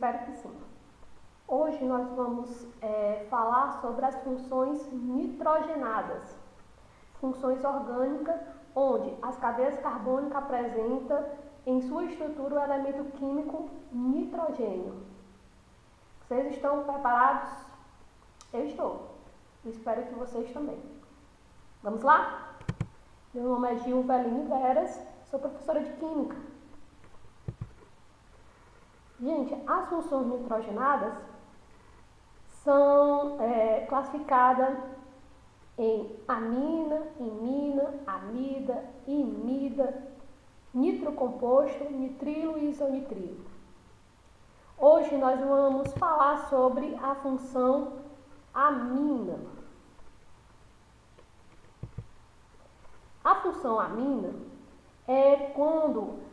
espero que sim. Hoje nós vamos falar sobre as funções nitrogenadas, funções orgânicas, onde as cadeias carbônicas apresentam em sua estrutura o elemento químico nitrogênio. Vocês estão preparados? Eu estou. Espero que vocês também. Vamos lá? Meu nome é Gilveline Veras, sou professora de Química. Gente, as funções nitrogenadas são classificadas em amina, imina, amida, imida, nitrocomposto, nitrilo e isonitrilo. Hoje nós vamos falar sobre a função amina. A função amina é quando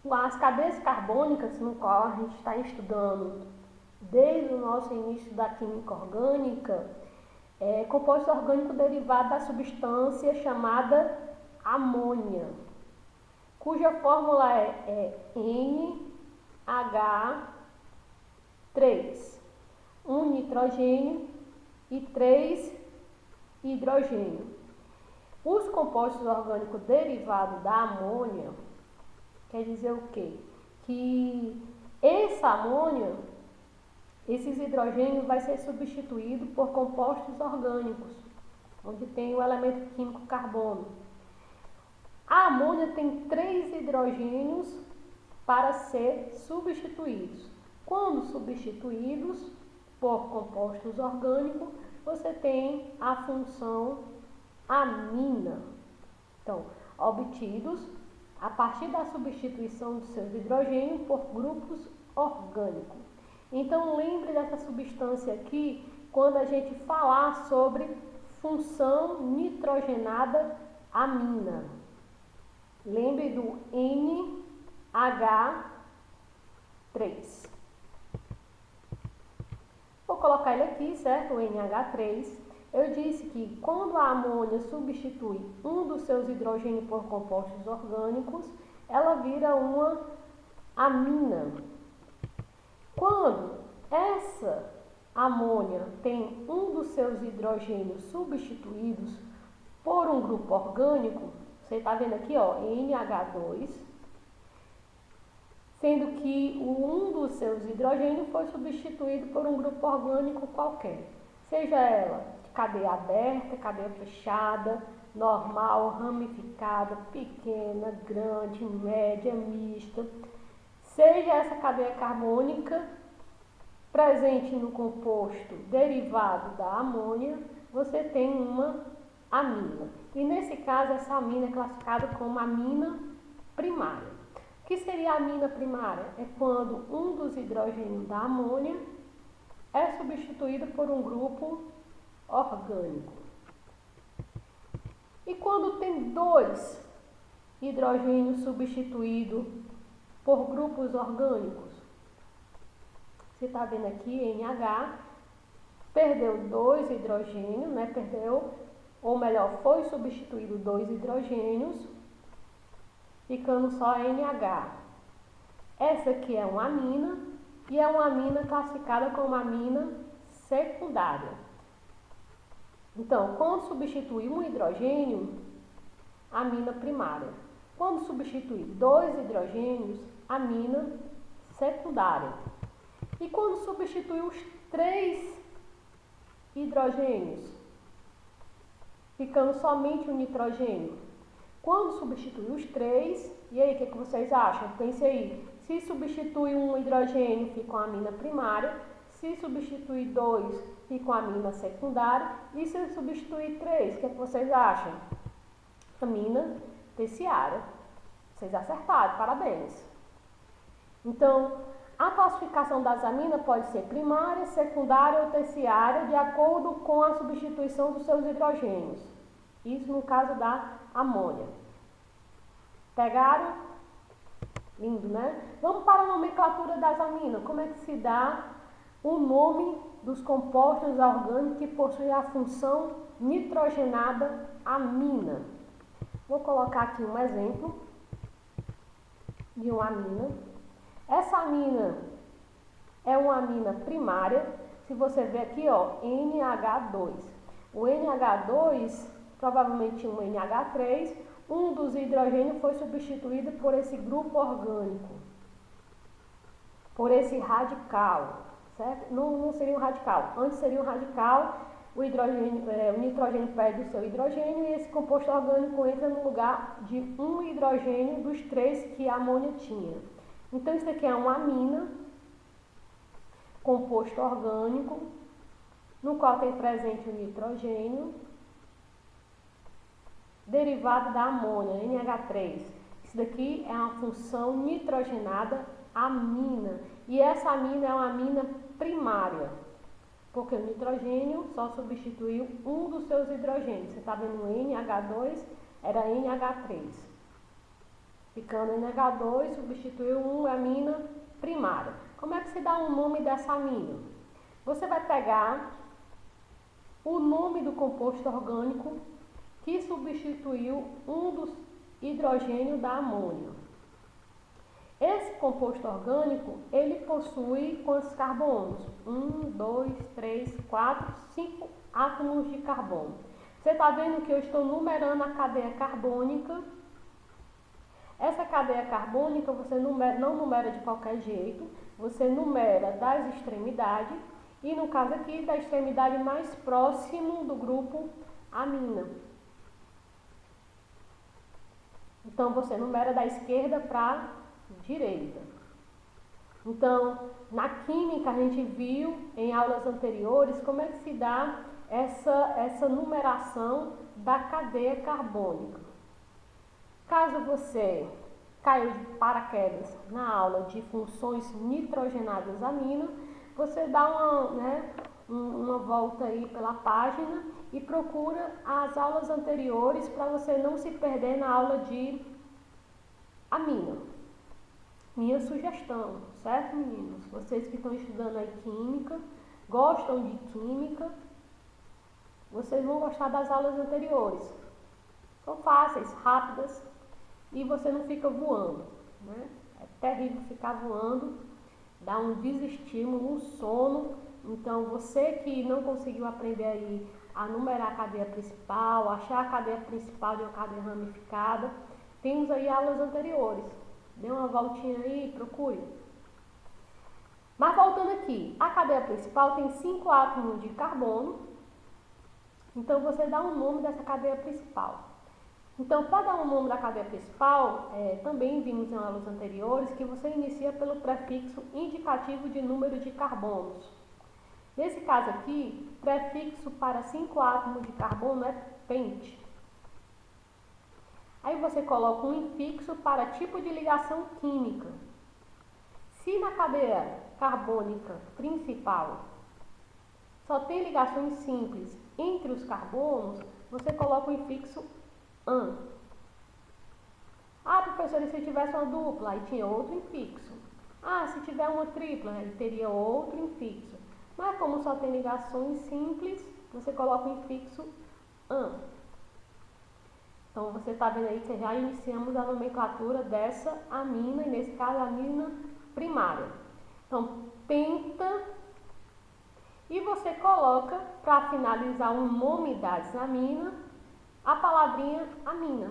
as cadeias carbônicas, no qual a gente está estudando desde o nosso início da química orgânica, composto orgânico derivado da substância chamada amônia, cuja fórmula é NH3, um nitrogênio e 3 hidrogênio. Os compostos orgânicos derivados da amônia quer dizer o quê? Que essa amônia, esses hidrogênios vai ser substituído por compostos orgânicos, onde tem o elemento químico carbono. A amônia tem 3 hidrogênios para ser substituídos. Quando substituídos por compostos orgânicos, você tem a função amina. Então, obtidos a partir da substituição dos seus hidrogênios por grupos orgânicos. Então, lembre dessa substância aqui quando a gente falar sobre função nitrogenada amina. Lembre do NH3. Vou colocar ele aqui, certo? O NH3. Eu disse que quando a amônia substitui um dos seus hidrogênios por compostos orgânicos, ela vira uma amina. Quando essa amônia tem um dos seus hidrogênios substituídos por um grupo orgânico, você está vendo aqui, ó, NH2, sendo que um dos seus hidrogênios foi substituído por um grupo orgânico qualquer, seja ela cadeia aberta, cadeia fechada, normal, ramificada, pequena, grande, média, mista. Seja essa cadeia carbônica presente no composto derivado da amônia, você tem uma amina. E nesse caso, essa amina é classificada como amina primária. O que seria a amina primária? É quando um dos hidrogênios da amônia é substituído por um grupo orgânico. E quando tem 2 hidrogênios substituídos por grupos orgânicos, você está vendo aqui NH, perdeu 2 hidrogênios, né? Ou melhor, foi substituído 2 hidrogênios, ficando só NH. Essa aqui é uma amina, e é uma amina classificada como amina secundária. Então, quando substitui um hidrogênio, amina primária. Quando substitui 2 hidrogênios, amina secundária. E quando substitui os 3 hidrogênios, ficando somente um nitrogênio. Quando substitui os 3, e aí, o que vocês acham? Pense aí. Se substitui um hidrogênio, fica uma amina primária. Se substituir 2, fica uma amina secundária. E se substituir 3, o que vocês acham? Amina terciária. Vocês acertaram, parabéns. Então, a classificação das aminas pode ser primária, secundária ou terciária, de acordo com a substituição dos seus hidrogênios. Isso no caso da amônia. Pegaram? Lindo, né? Vamos para a nomenclatura das aminas. Como é que se dá o nome dos compostos orgânicos que possuem a função nitrogenada amina? Vou colocar aqui um exemplo de uma amina. Essa amina é uma amina primária. Se você ver aqui, ó, NH2. O NH2 provavelmente tinha um NH3. Um dos hidrogênios foi substituído por esse grupo orgânico, por esse radical, certo? Não seria um radical. Antes seria um radical, o nitrogênio perde o seu hidrogênio e esse composto orgânico entra no lugar de um hidrogênio dos 3 que a amônia tinha. Então, isso aqui é uma amina, composto orgânico, no qual tem presente o nitrogênio, derivado da amônia, NH3. Isso daqui é uma função nitrogenada amina. E essa amina é uma amina primária, porque o nitrogênio só substituiu um dos seus hidrogênios. Você está vendo o NH2, era NH3. Ficando NH2, substituiu uma amina primária. Como é que se dá o nome dessa amina? Você vai pegar o nome do composto orgânico que substituiu um dos hidrogênios da amônia. Esse composto orgânico, ele possui quantos carbonos? 1, 2, 3, 4, 5 átomos de carbono. Você está vendo que eu estou numerando a cadeia carbônica. Essa cadeia carbônica você não numera de qualquer jeito, você numera das extremidades e no caso aqui da extremidade mais próximo do grupo amina. Então você numera da esquerda para a direita. Então, na química a gente viu em aulas anteriores como é que se dá essa numeração da cadeia carbônica. Caso você caiu de paraquedas na aula de funções nitrogenadas amina, você dá uma volta aí pela página e procura as aulas anteriores para você não se perder na aula de amina. Minha sugestão, certo, meninos? Vocês que estão estudando aí química, gostam de química, vocês vão gostar das aulas anteriores. São fáceis, rápidas e você não fica voando, né? É terrível ficar voando, dá um desestímulo, um sono. Então, você que não conseguiu aprender aí a numerar a cadeia principal, achar a cadeia principal de uma cadeia ramificada, temos aí aulas anteriores. Dê uma voltinha aí, procure. Mas voltando aqui, a cadeia principal tem 5 átomos de carbono. Então, você dá um nome dessa cadeia principal. Então, para dar um nome da cadeia principal, também vimos em aulas anteriores que você inicia pelo prefixo indicativo de número de carbonos. Nesse caso aqui, prefixo para 5 átomos de carbono é pente. Aí você coloca um infixo para tipo de ligação química. Se na cadeia carbônica principal só tem ligações simples entre os carbonos, você coloca o infixo an. Ah, professor, e se tivesse uma dupla? Aí tinha outro infixo. Ah, se tiver uma tripla, aí teria outro infixo. Mas como só tem ligações simples, você coloca o infixo an. Então, você está vendo aí que já iniciamos a nomenclatura dessa amina, e nesse caso a amina primária. Então, penta, e você coloca, para finalizar o nome das aminas, a palavrinha amina.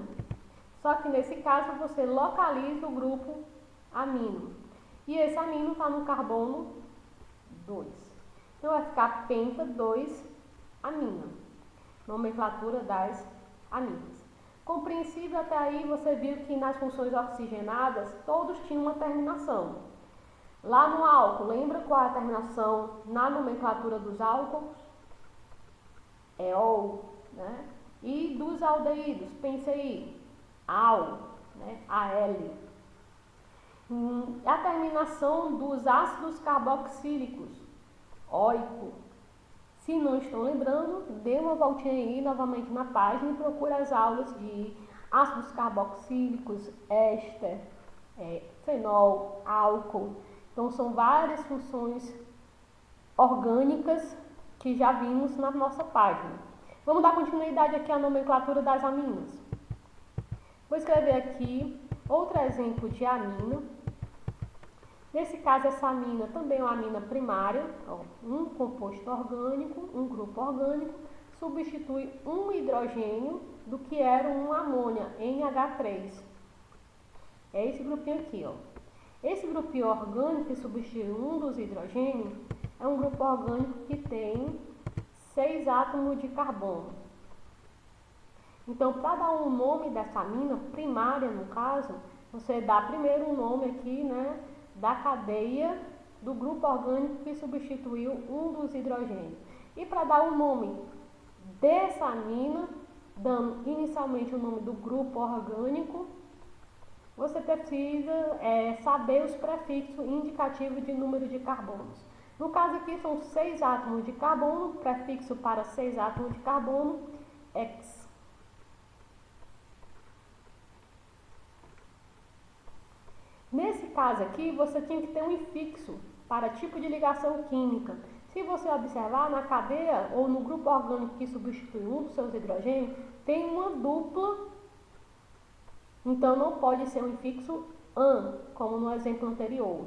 Só que nesse caso você localiza o grupo amino. E esse amino está no carbono 2. Então vai ficar penta 2 amina. Nomenclatura das aminas. Compreensível até aí, você viu que nas funções oxigenadas todos tinham uma terminação. Lá no álcool, lembra qual é a terminação na nomenclatura dos álcools? É ol, né? E dos aldeídos, pense aí, al, né? AL. A terminação dos ácidos carboxílicos, óico. Se não estão lembrando, dê uma voltinha aí novamente na página e procure as aulas de ácidos carboxílicos, éster, fenol, álcool. Então, são várias funções orgânicas que já vimos na nossa página. Vamos dar continuidade aqui à nomenclatura das aminas. Vou escrever aqui outro exemplo de amina. Nesse caso, essa amina também é uma amina primária, ó, um composto orgânico, um grupo orgânico, substitui um hidrogênio do que era um amônia, NH3. É esse grupinho aqui, ó. Esse grupinho orgânico que substitui um dos hidrogênios é um grupo orgânico que tem 6 átomos de carbono. Então, para dar um nome dessa amina primária, no caso, você dá primeiro um nome aqui, né, da cadeia do grupo orgânico que substituiu um dos hidrogênios. E para dar o nome dessa amina, dando inicialmente o nome do grupo orgânico, você precisa saber os prefixos indicativos de número de carbonos. No caso aqui são 6 átomos de carbono, prefixo para 6 átomos de carbono, X. Nesse caso aqui, você tinha que ter um infixo para tipo de ligação química. Se você observar, na cadeia ou no grupo orgânico que substitui um dos seus hidrogênios, tem uma dupla, então não pode ser um infixo AN, como no exemplo anterior.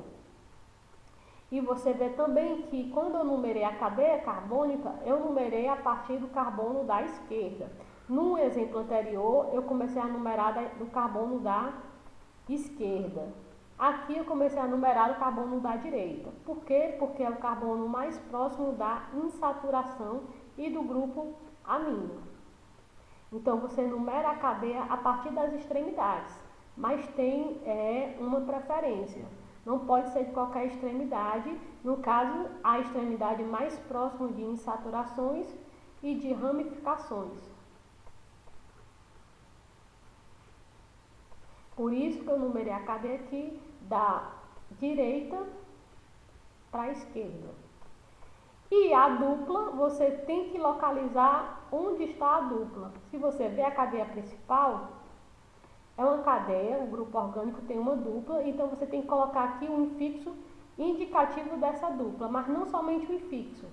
E você vê também que quando eu numerei a cadeia carbônica, eu numerei a partir do carbono da esquerda. No exemplo anterior, eu comecei a numerar do carbono da esquerda. Aqui eu comecei a numerar o carbono da direita. Por quê? Porque é o carbono mais próximo da insaturação e do grupo amino. Então, você numera a cadeia a partir das extremidades, mas tem uma preferência. Não pode ser de qualquer extremidade. No caso, a extremidade mais próxima de insaturações e de ramificações. Por isso que eu numerei a cadeia aqui da direita para a esquerda. E a dupla, você tem que localizar onde está a dupla. Se você vê a cadeia principal, é uma cadeia, o grupo orgânico tem uma dupla, então você tem que colocar aqui um infixo indicativo dessa dupla, mas não somente o infixo.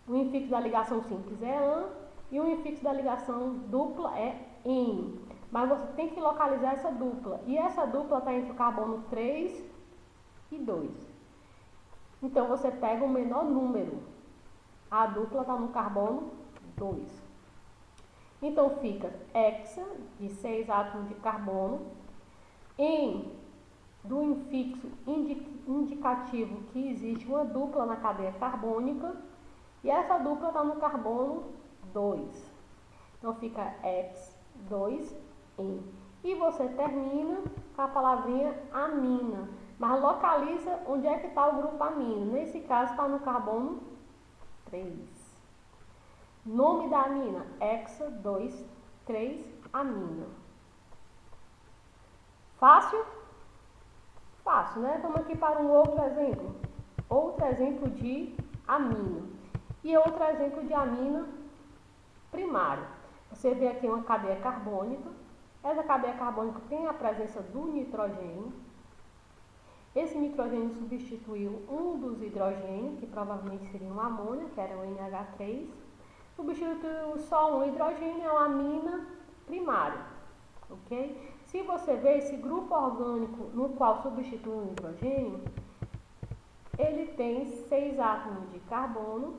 O infixo da ligação simples é AN e o infixo da ligação dupla é EN. Mas você tem que localizar essa dupla. E essa dupla está entre o carbono 3 e 2. Então, você pega o menor número. A dupla está no carbono 2. Então, fica hexa, de 6 átomos de carbono, em do infixo indicativo que existe uma dupla na cadeia carbônica. E essa dupla está no carbono 2. Então, fica hex 2 em. E você termina com a palavrinha amina. Mas localiza onde é que está o grupo amino. Nesse caso, está no carbono 3. Nome da amina, hexa 2, 3, amina. Fácil? Fácil, né? Vamos aqui para um outro exemplo. Outro exemplo de amina. E outro exemplo de amina primária. Você vê aqui uma cadeia carbônica. Essa cadeia carbônica tem a presença do nitrogênio. Esse nitrogênio substituiu um dos hidrogênios, que provavelmente seria um amônio, que era o NH3. Substituiu só um hidrogênio, é uma amina primária. Ok? Se você vê esse grupo orgânico no qual substitui um hidrogênio, ele tem 6 átomos de carbono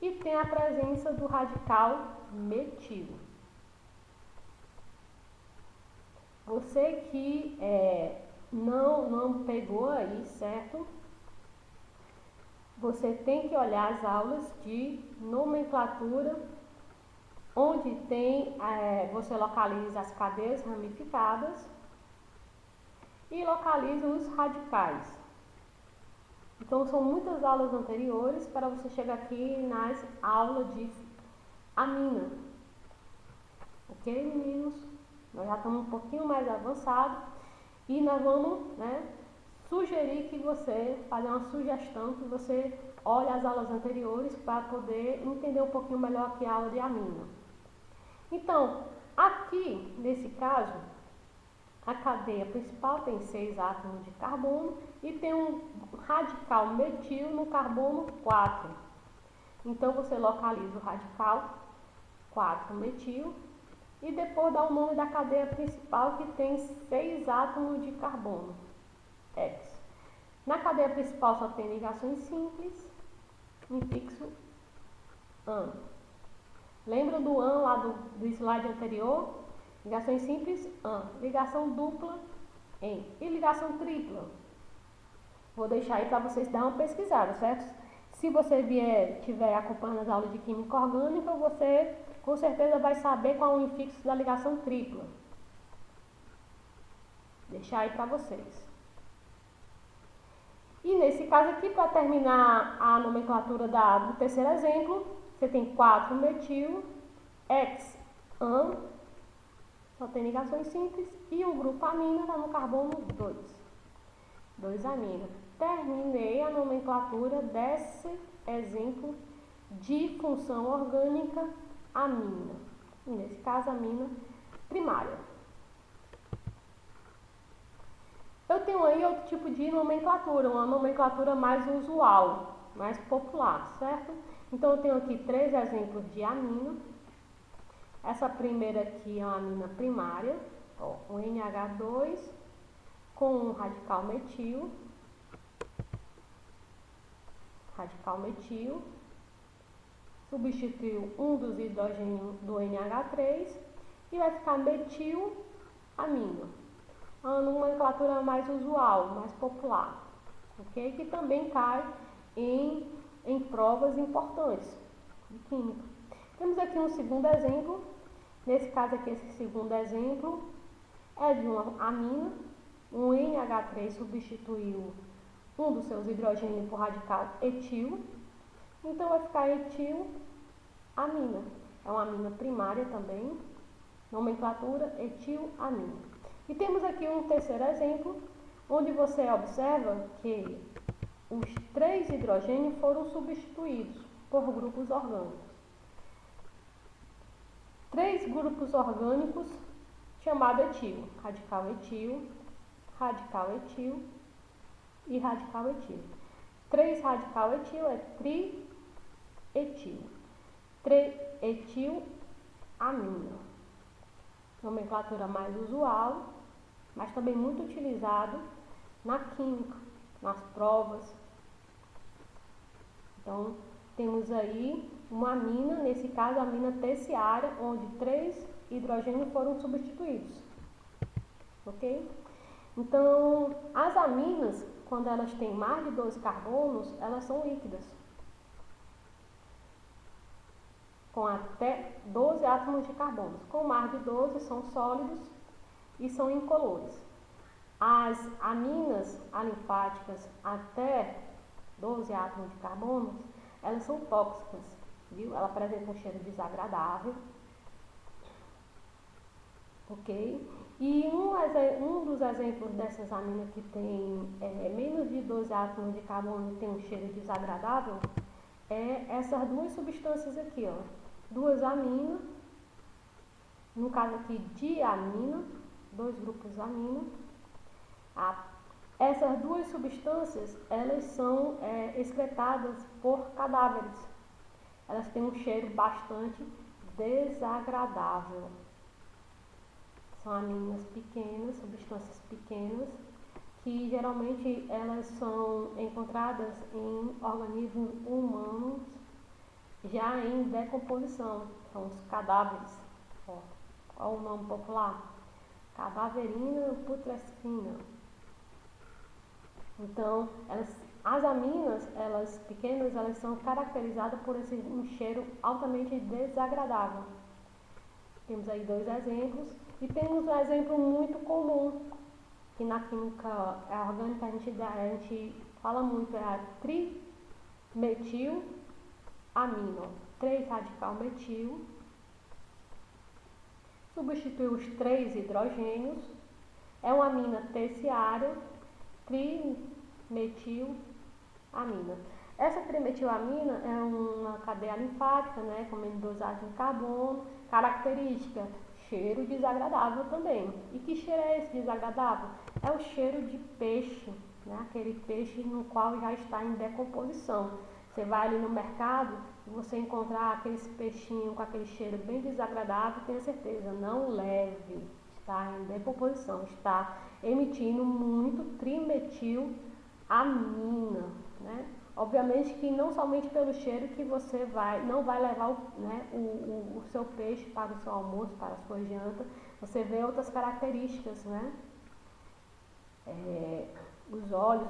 e tem a presença do radical metil. Você que não pegou aí, certo? Você tem que olhar as aulas de nomenclatura, onde tem, você localiza as cadeias ramificadas e localiza os radicais. Então, são muitas aulas anteriores para você chegar aqui nas aulas de amina. Ok, meninos? Nós já estamos um pouquinho mais avançados e nós vamos, sugerir que você, fazer uma sugestão que você olhe as aulas anteriores para poder entender um pouquinho melhor aqui a aula de amina. Então, aqui, nesse caso, a cadeia principal tem 6 átomos de carbono e tem um radical metil no carbono 4. Então, você localiza o radical 4 metil e depois dá o nome da cadeia principal, que tem 6 átomos de carbono, X. Na cadeia principal só tem ligações simples, infixo AN. Lembra do AN lá do slide anterior? Ligações simples, AN. Ligação dupla, EN. E ligação tripla? Vou deixar aí para vocês darem uma pesquisada, certo? Se você estiver acompanhando as aulas de Química Orgânica, você com certeza vai saber qual é o infixo da ligação tripla. Deixar aí para vocês. E nesse caso aqui, para terminar a nomenclatura do terceiro exemplo, você tem 4-metil, X-AN, só tem ligações simples, e o grupo amina está no carbono 2. 2-amina. Terminei a nomenclatura desse exemplo de função orgânica amina. E nesse caso, amina primária. Eu tenho aí outro tipo de nomenclatura, uma nomenclatura mais usual, mais popular, certo? Então, eu tenho aqui 3 exemplos de amina. Essa primeira aqui é uma amina primária, ó, o NH2 com um radical metil, substituiu um dos hidrogênios do NH3 e vai ficar metil-amina. A nomenclatura mais usual, mais popular, ok? Que também cai em provas importantes de química. Temos aqui um segundo exemplo. Nesse caso aqui, esse segundo exemplo é de uma amina. Um NH3 substituiu um dos seus hidrogênios por radical etil. Então, vai ficar etil-amina. É uma amina primária também. Nomenclatura etil-amina. E temos aqui um terceiro exemplo, onde você observa que os 3 hidrogênios foram substituídos por grupos orgânicos. 3 grupos orgânicos chamados etil, radical etil e radical etil. 3 radical etil é trietil, trietilamina. Nomenclatura mais usual, mas também muito utilizado na química, nas provas. Então, temos aí uma amina, nesse caso a amina terciária, onde 3 hidrogênios foram substituídos. Ok? Então, as aminas, quando elas têm mais de 12 carbonos, elas são líquidas, com até 12 átomos de carbono. Com mais de 12 são sólidos e são incolores. As aminas alifáticas até 12 átomos de carbono, elas são tóxicas, viu? Ela apresenta um cheiro desagradável, ok? E um dos exemplos dessas aminas que tem menos de 12 átomos de carbono e tem um cheiro desagradável é essas 2 substâncias aqui, ó. 2 aminas, no caso aqui diamina, 2 grupos amina. Essas 2 substâncias, elas são excretadas por cadáveres. Elas têm um cheiro bastante desagradável. São aminas pequenas, substâncias pequenas, que geralmente elas são encontradas em organismos humanos já em decomposição. São os cadáveres. Ó, qual o nome popular? Cadaverina putrescina. Então, as aminas, elas pequenas, elas são caracterizadas por um cheiro altamente desagradável. Temos aí 2 exemplos. E temos um exemplo muito comum, que na química orgânica a gente fala muito, é a trimetilamina. 3 radical metil, substitui os 3 hidrogênios, é uma amina terciária, trimetilamina. Essa trimetilamina é uma cadeia linfática, né, com menos dosagem de carbono, característica, cheiro desagradável também. E que cheiro é esse desagradável? É o cheiro de peixe, né, aquele peixe no qual já está em decomposição. Você vai ali no mercado e você encontrar aqueles peixinhos com aquele cheiro bem desagradável, tenha certeza, não leve, está em decomposição, está emitindo muito trimetilamina, né? Obviamente que não somente pelo cheiro que você não vai levar o seu peixe para o seu almoço, para a sua janta, você vê outras características, né? Os olhos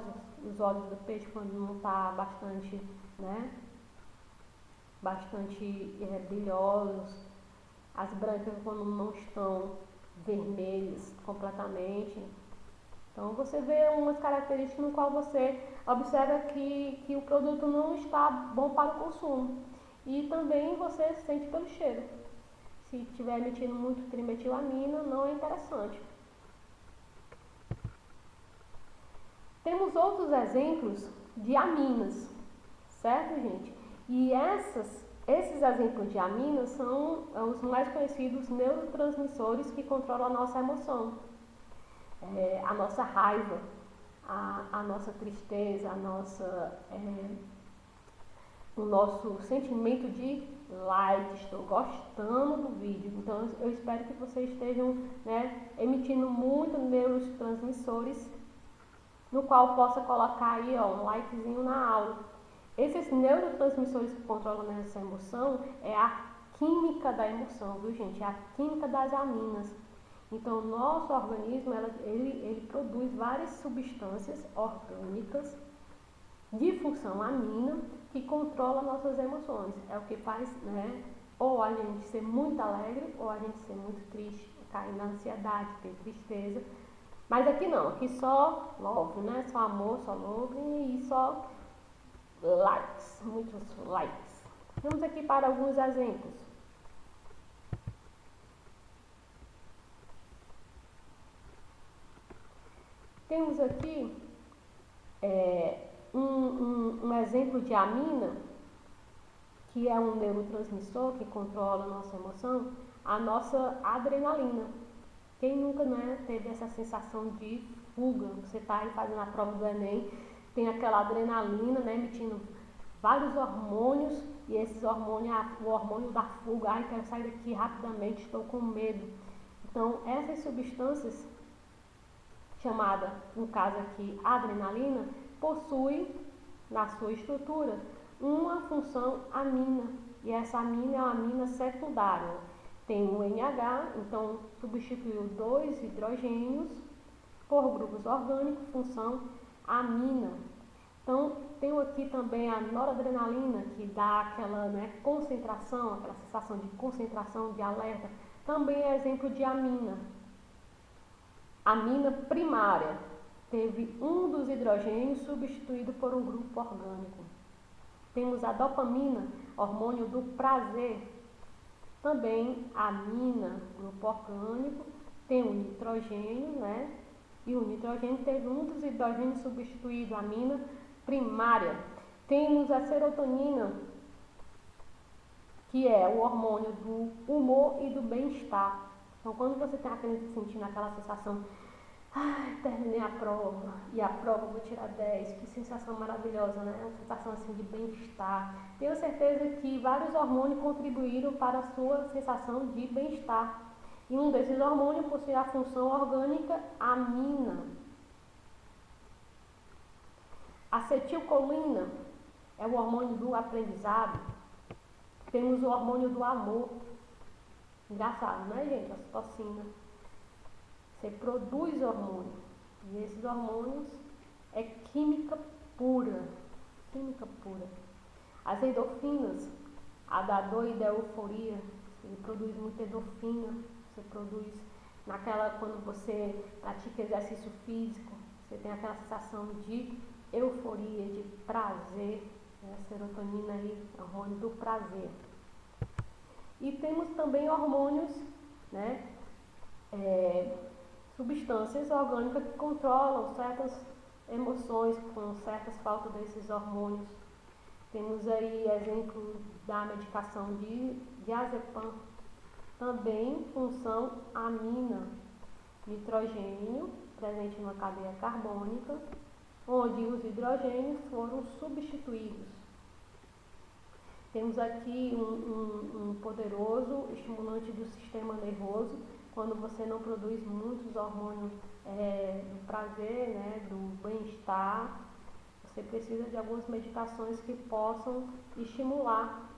do peixe quando não está bastante, né? Bastante brilhosos, as brancas quando não estão vermelhas completamente. Então você vê umas características no qual você observa que o produto não está bom para o consumo. E também você sente pelo cheiro. Se estiver emitindo muito trimetilamina, não é interessante. Temos outros exemplos de aminas, certo, gente? E esses exemplos de aminas são os mais conhecidos neurotransmissores que controlam a nossa emoção, a nossa raiva, a nossa tristeza, o nosso sentimento de like, estou gostando do vídeo. Então eu espero que vocês estejam, né, emitindo muito neurotransmissores, no qual possa colocar aí um likezinho na aula. Esses neurotransmissores que controlam essa emoção é a química da emoção, viu, gente? É a química das aminas. Então, o nosso organismo, ele produz várias substâncias orgânicas de função amina que controlam nossas emoções. É o que faz, né, ou a gente ser muito alegre ou a gente ser muito triste, cair na ansiedade, ter tristeza. Mas aqui não, aqui só love, né? Só amor, só love e só likes, muitos likes. Vamos aqui para alguns exemplos. Temos aqui um exemplo de amina, que é um neurotransmissor que controla a nossa emoção, a nossa adrenalina. Quem nunca, né, teve essa sensação de fuga? Você está aí fazendo a prova do Enem, tem aquela adrenalina, né, emitindo vários hormônios, e esses hormônios, o hormônio da fuga, ai, quero sair daqui rapidamente, estou com medo. Então, essas substâncias, chamada, no caso aqui, adrenalina, possui na sua estrutura uma função amina, e essa amina é uma amina secundária. Tem um NH, então substituiu 2 hidrogênios por grupos orgânicos, função amina. Então, tenho aqui também a noradrenalina, que dá aquela, né, concentração, aquela sensação de concentração, de alerta. Também é exemplo de amina. Amina primária, teve um dos hidrogênios substituído por um grupo orgânico. Temos a dopamina, hormônio do prazer. Também amina, grupo orgânico, tem o nitrogênio, né? E o nitrogênio teve um dos hidrogênios substituído, amina primária. Temos a serotonina, que é o hormônio do humor e do bem-estar. Então, quando você está sentindo aquela sensação, ai, terminei a prova, e a prova vou tirar 10, que sensação maravilhosa, né? Uma sensação assim de bem-estar. Tenho certeza que vários hormônios contribuíram para a sua sensação de bem-estar. E um desses hormônios possui a função orgânica amina. Acetilcolina é o hormônio do aprendizado. Temos o hormônio do amor. Engraçado, né, gente? A citocina. Você produz hormônio. E esses hormônios é química pura. Química pura. As endorfinas, a da dor e da euforia, ele produz muita endorfina. Você produz quando você pratica exercício físico, você tem aquela sensação de euforia, de prazer, né? Serotonina aí, hormônio do prazer. E temos também hormônios, né? Substâncias orgânicas que controlam certas emoções com certas faltas desses hormônios. Temos aí exemplo da medicação de diazepam, também função amina, nitrogênio presente numa cadeia carbônica, onde os hidrogênios foram substituídos. Temos aqui um poderoso estimulante do sistema nervoso, quando você não produz muitos hormônios do prazer, né, do bem-estar, você precisa de algumas medicações que possam estimular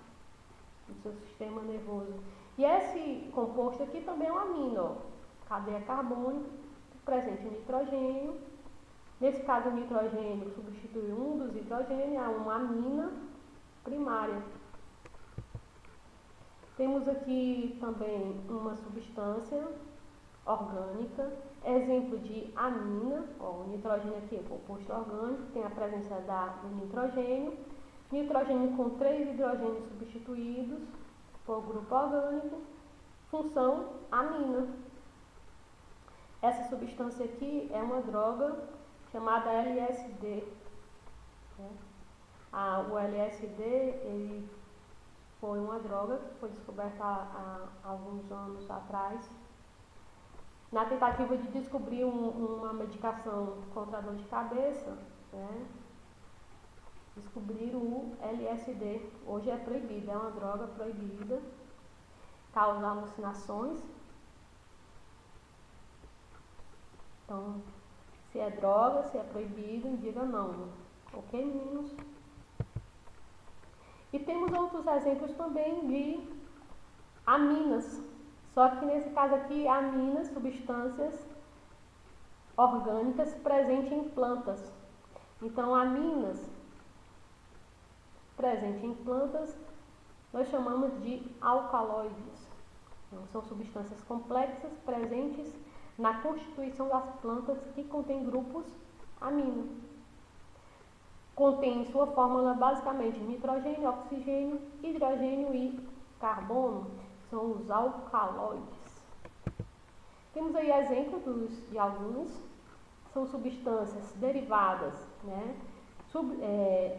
o seu sistema nervoso. E esse composto aqui também é um amino, cadeia carbônica, presente em nitrogênio. Nesse caso, o nitrogênio substitui um dos hidrogênios, é uma amina primária. Temos aqui também uma substância orgânica, exemplo de amina, o nitrogênio aqui é composto orgânico, tem a presença do nitrogênio, nitrogênio com 3 hidrogênios substituídos por grupo orgânico, função amina. Essa substância aqui é uma droga chamada LSD. O LSD ele foi uma droga que foi descoberta há alguns anos atrás, na tentativa de descobrir uma medicação contra a dor de cabeça, né? Descobriram o LSD. Hoje é proibido, é uma droga proibida, causa alucinações. Então, se é droga, se é proibido, diga não. Ok, meninos? E temos outros exemplos também de aminas. Só que nesse caso aqui, aminas, substâncias orgânicas presentes em plantas. Então, aminas presentes em plantas, nós chamamos de alcaloides. Então, são substâncias complexas presentes na constituição das plantas que contêm grupos amino. Contém em sua fórmula basicamente nitrogênio, oxigênio, hidrogênio e carbono. São os alcaloides. Temos aí exemplos de alguns. São substâncias derivadas, né,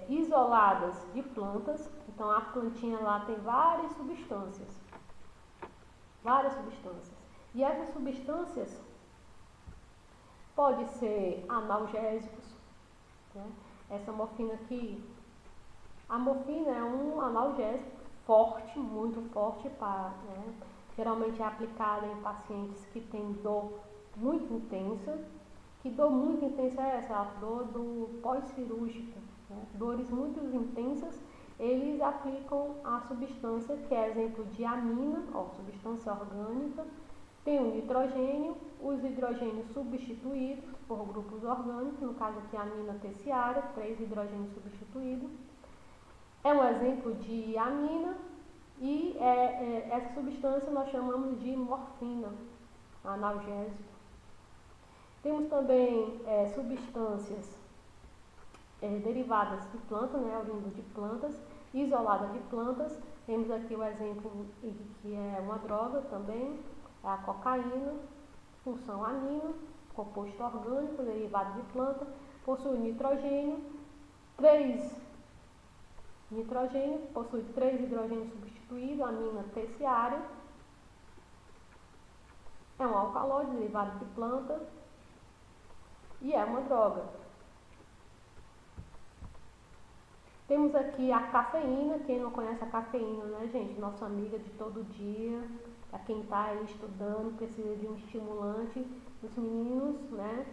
isoladas de plantas. Então, a plantinha lá tem várias substâncias. E essas substâncias podem ser analgésicos, né? Essa morfina aqui, a morfina é um analgésico forte, muito forte, né? Geralmente é aplicada em pacientes que têm dor muito intensa. Que dor muito intensa é essa? A dor do pós-cirúrgica, né? Dores muito intensas, eles aplicam a substância que é exemplo de amina, substância orgânica. Tem o nitrogênio, os hidrogênios substituídos por grupos orgânicos, no caso aqui a amina terciária, 3 hidrogênios substituídos. É um exemplo de amina e essa substância nós chamamos de morfina, analgésico. Temos também substâncias derivadas de plantas, né, oriundas de plantas, isoladas de plantas. Temos aqui o exemplo que é uma droga também, é a cocaína, função amina, composto orgânico derivado de planta, possui nitrogênio, possui 3 hidrogênios substituídos, amina terciária, é um alcaloide derivado de planta e é uma droga. Temos aqui a cafeína. Quem não conhece a cafeína, né, gente? Nossa amiga de todo dia. Para quem está aí estudando, precisa de um estimulante. Os meninos, né?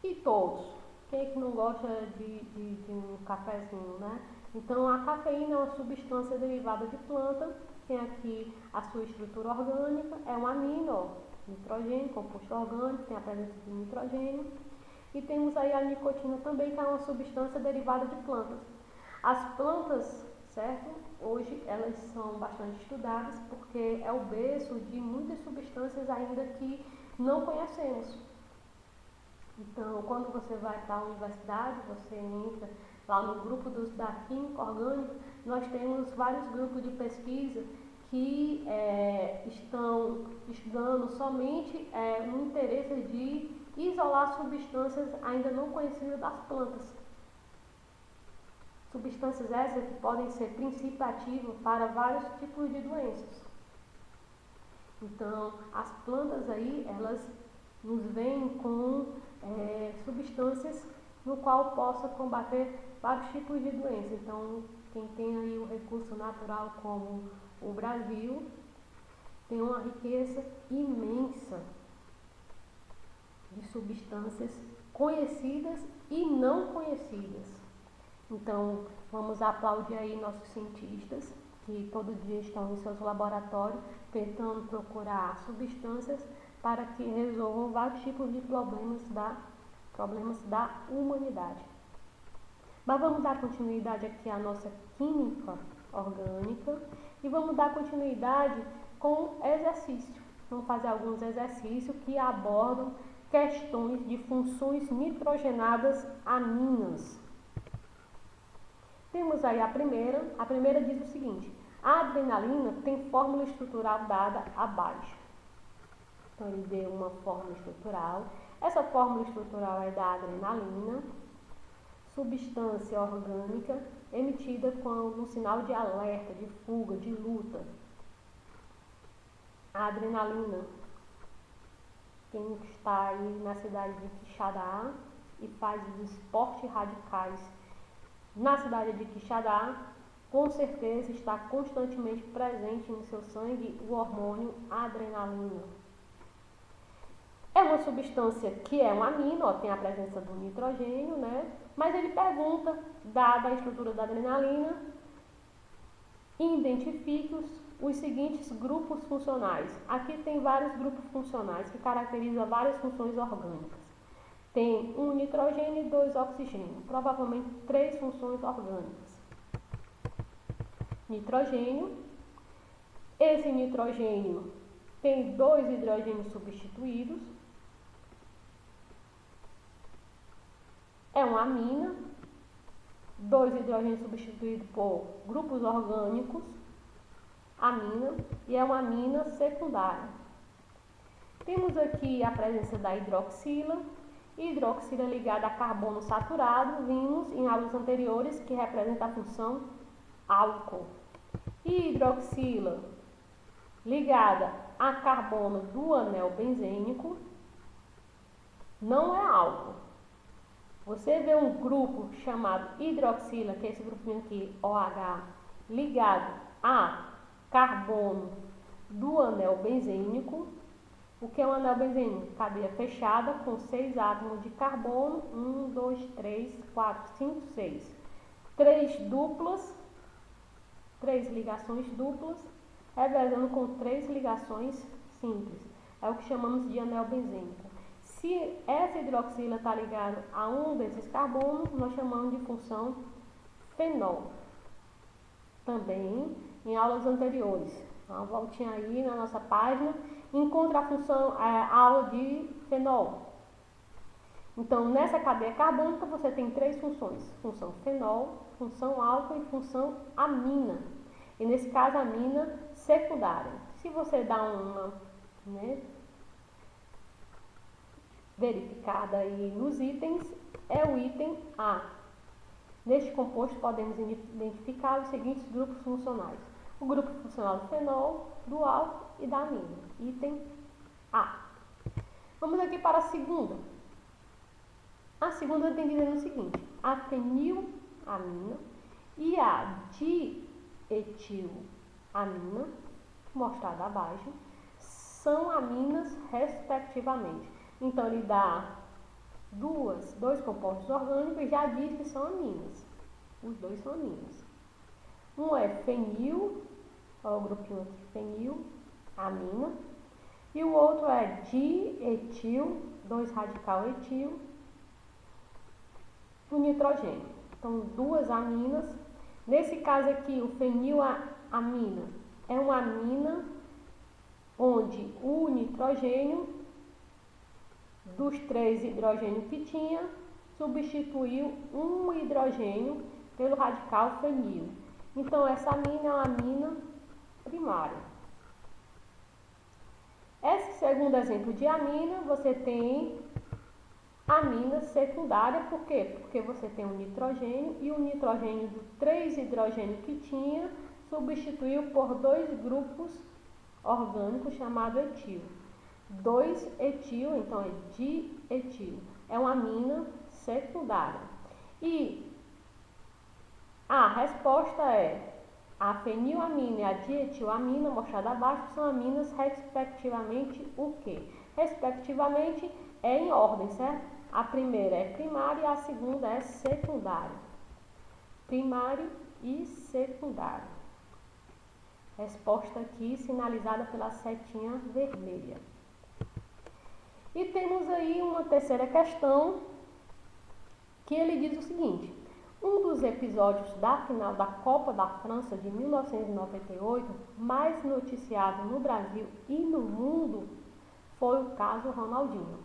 E todos. Quem é que não gosta de um cafezinho, né? Então, a cafeína é uma substância derivada de planta. Tem aqui a sua estrutura orgânica. É um amino, nitrogênio, composto orgânico, tem a presença de nitrogênio. E temos aí a nicotina também, que é uma substância derivada de plantas. As plantas, certo? Hoje elas são bastante estudadas porque é o berço de muitas substâncias ainda que não conhecemos. Então, quando você vai para a universidade, você entra lá no grupo da química orgânica, nós temos vários grupos de pesquisa que estão estudando somente no interesse de isolar substâncias ainda não conhecidas das plantas. Substâncias essas que podem ser princípio ativo para vários tipos de doenças. Então, as plantas aí, elas nos vêm com substâncias no qual possa combater vários tipos de doenças. Então, quem tem aí o recurso natural como o Brasil, tem uma riqueza imensa de substâncias conhecidas e não conhecidas. Então, vamos aplaudir aí nossos cientistas, que todo dia estão em seus laboratórios tentando procurar substâncias para que resolvam vários tipos de problemas da humanidade. Mas vamos dar continuidade aqui à nossa química orgânica e vamos dar continuidade com exercício. Vamos fazer alguns exercícios que abordam questões de funções nitrogenadas aminas. Temos aí a primeira diz o seguinte: a adrenalina tem fórmula estrutural dada abaixo. Então ele deu uma fórmula estrutural. Essa fórmula estrutural é da adrenalina, substância orgânica emitida no sinal de alerta, de fuga, de luta. A adrenalina, quem está aí na cidade de Quixadá e faz os esportes radicais na cidade de Quixadá, com certeza está constantemente presente no seu sangue o hormônio adrenalina. É uma substância que é um amino, tem a presença do nitrogênio, né? Mas ele pergunta, dada a estrutura da adrenalina, identifique os seguintes grupos funcionais. Aqui tem vários grupos funcionais que caracterizam várias funções orgânicas. Tem um nitrogênio e 2 oxigênio, provavelmente 3 funções orgânicas. Nitrogênio, esse nitrogênio tem 2 hidrogênios substituídos, é uma amina, 2 hidrogênios substituídos por grupos orgânicos, amina, e é uma amina secundária. Temos aqui a presença da hidroxila ligada a carbono saturado, vimos em aulas anteriores que representa a função álcool. E hidroxila ligada a carbono do anel benzênico não é álcool. Você vê um grupo chamado hidroxila, que é esse grupinho aqui, OH, ligado a carbono do anel benzênico. O que é um anel benzênico? Cadeia fechada com 6 átomos de carbono, 1, 2, 3, 4, 5, 6. 3 ligações duplas, revezando com 3 ligações simples. É o que chamamos de anel benzênico. Se essa hidroxila está ligada a um desses carbonos, nós chamamos de função fenol. Também em aulas anteriores. Uma voltinha aí na nossa página, encontra a função, a aula de fenol. Então, nessa cadeia carbônica, você tem 3 funções: função fenol, função álcool e função amina. E nesse caso, amina secundária. Se você dá uma verificada aí nos itens, é o item A. Neste composto, podemos identificar os seguintes grupos funcionais: o grupo funcional do fenol, do álcool e da amina. Item A. Vamos aqui para a segunda. A segunda tem que dizer o seguinte: a fenilamina e a dietilamina, mostrada abaixo, são aminas respectivamente. Então, ele dá dois compostos orgânicos e já diz que são aminas. Os dois são aminas. Um é fenil, olha o grupinho aqui, fenilamina, e o outro é dietil, 2 radical etil, o nitrogênio. Então, 2 aminas. Nesse caso aqui, o fenilamina é uma amina onde o nitrogênio, dos 3 hidrogênios que tinha, substituiu um hidrogênio pelo radical fenil. Então, essa amina é uma amina primária. Esse segundo exemplo de amina, você tem amina secundária. Por quê? Porque você tem um nitrogênio e o nitrogênio dos 3 hidrogênios que tinha substituiu por 2 grupos orgânicos chamados etil. 2-etil, então é dietil. É uma amina secundária. E A resposta é: a fenilamina e a dietilamina, mostrada abaixo, são aminas respectivamente o quê? Respectivamente é em ordem, certo? A primeira é primária e a segunda é secundária. Primário e secundário. Resposta aqui sinalizada pela setinha vermelha. E temos aí uma terceira questão que ele diz o seguinte: um dos episódios da final da Copa da França de 1998, mais noticiado no Brasil e no mundo, foi o caso Ronaldinho.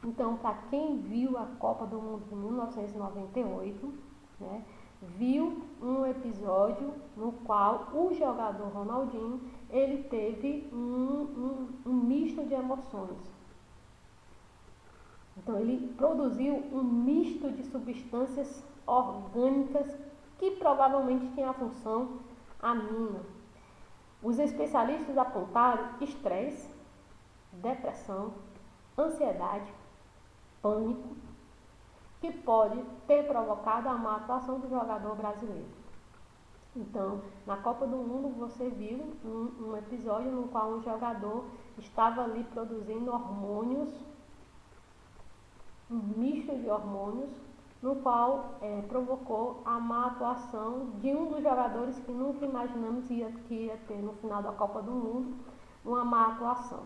Então, para quem viu a Copa do Mundo de 1998, né, viu um episódio no qual o jogador Ronaldinho ele teve um misto de emoções. Então, ele produziu um misto de substâncias orgânicas que provavelmente tinha a função amina. Os especialistas apontaram estresse, depressão, ansiedade, pânico, que pode ter provocado a má atuação do jogador brasileiro. Então, na Copa do Mundo você viu um episódio no qual um jogador estava ali produzindo hormônios, um misto de hormônios, no qual provocou a má atuação de um dos jogadores que nunca imaginamos que ia ter no final da Copa do Mundo uma má atuação.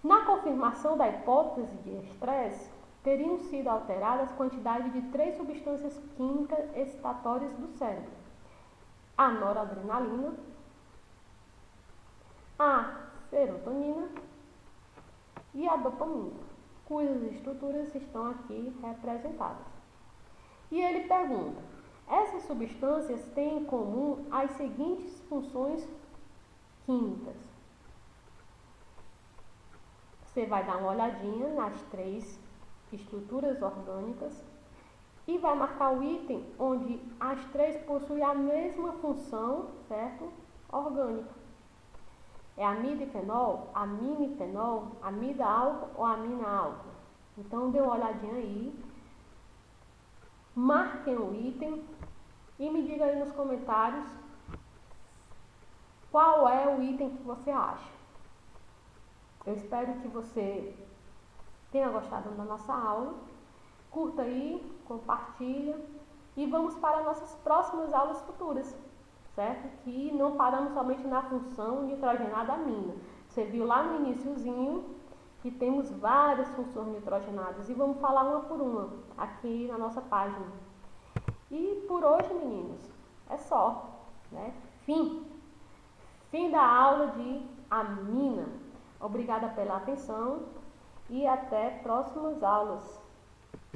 Na confirmação da hipótese de estresse, teriam sido alteradas a quantidade de 3 substâncias químicas excitatórias do cérebro: a noradrenalina, a serotonina e a dopamina, cujas estruturas estão aqui representadas. E ele pergunta: essas substâncias têm em comum as seguintes funções químicas. Você vai dar uma olhadinha nas 3 estruturas orgânicas e vai marcar o item onde as 3 possuem a mesma função, certo? Orgânica. É amida e fenol, amina e fenol, amida álcool ou amina álcool. Então dê uma olhadinha aí, marquem o item e me diga aí nos comentários qual é o item que você acha. Eu espero que você tenha gostado da nossa aula. Curta aí, compartilha e vamos para nossas próximas aulas futuras, certo? Que não paramos somente na função nitrogenada amina. Você viu lá no iniciozinho que temos várias funções nitrogenadas e vamos falar uma por uma aqui na nossa página. E por hoje, meninos, é só, né? Fim da aula de amina. Obrigada pela atenção e até próximas aulas.